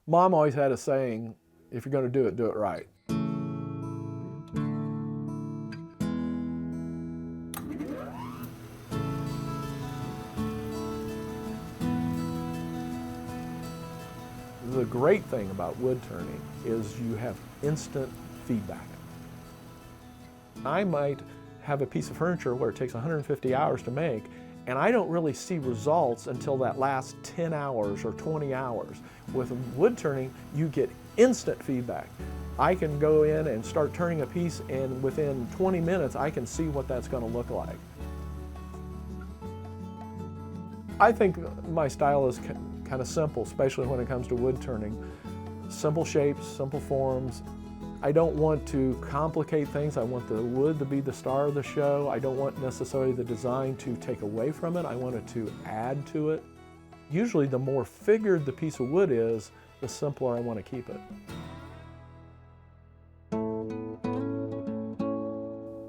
Mom always had a saying, if you're going to do it right. The great thing about wood turning is you have instant feedback. I might have a piece of furniture where it takes 150 hours to make, and I don't really see results until that last 10 hours or 20 hours. With wood turning, you get instant feedback. I can go in and start turning a piece, and within 20 minutes, I can see what that's going to look like. I think my style is kind of simple, especially when it comes to wood turning. Simple shapes, simple forms. I don't want to complicate things. I want the wood to be the star of the show. I don't want necessarily the design to take away from it. I want it to add to it. Usually the more figured the piece of wood is, the simpler I want to keep it.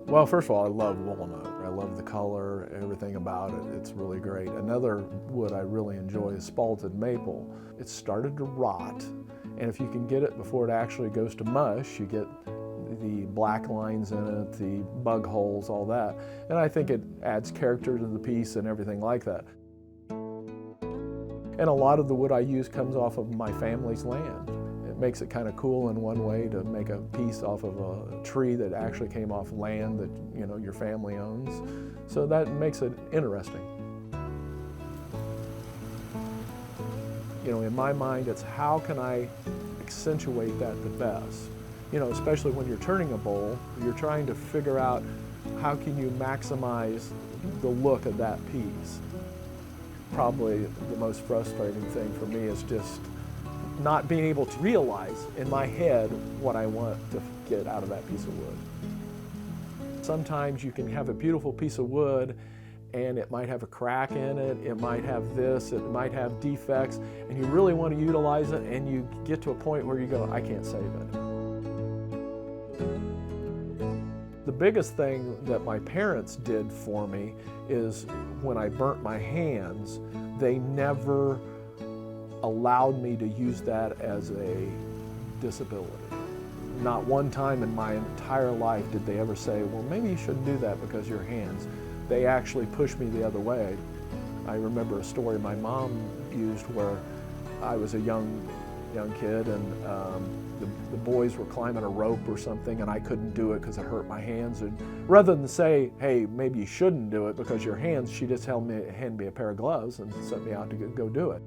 Well, first of all, I love walnut. I love the color, everything about it. It's really great. Another wood I really enjoy is spalted maple. It's started to rot, and if you can get it before it actually goes to mush, you get the black lines in it, the bug holes, all that. And I think it adds character to the piece and everything like that. And a lot of the wood I use comes off of my family's land. It makes it kind of cool in one way to make a piece off of a tree that actually came off land that your family owns. So that makes it interesting. In my mind, it's how can I accentuate that the best? Especially when you're turning a bowl, you're trying to figure out how can you maximize the look of that piece. Probably the most frustrating thing for me is just not being able to realize in my head what I want to get out of that piece of wood. Sometimes you can have a beautiful piece of wood and it might have a crack in it, it might have this, it might have defects, and you really want to utilize it, and you get to a point where you go, I can't save it. The biggest thing that my parents did for me is when I burnt my hands, they never allowed me to use that as a disability. Not one time in my entire life did they ever say, well, maybe you shouldn't do that because of your hands. They actually pushed me the other way. I remember a story my mom used where I was a young kid, and the boys were climbing a rope or something, and I couldn't do it because it hurt my hands. And rather than say, hey, maybe you shouldn't do it because your hands, she just handed me a pair of gloves and sent me out to go do it.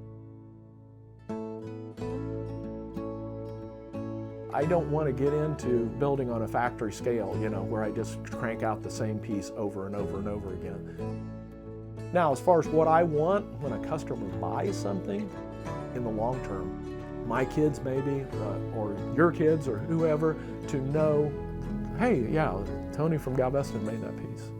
I don't want to get into building on a factory scale, where I just crank out the same piece over and over and over again. Now, as far as what I want when a customer buys something in the long term, my kids maybe, or your kids or whoever, to know, hey, yeah, Tony from Galveston made that piece.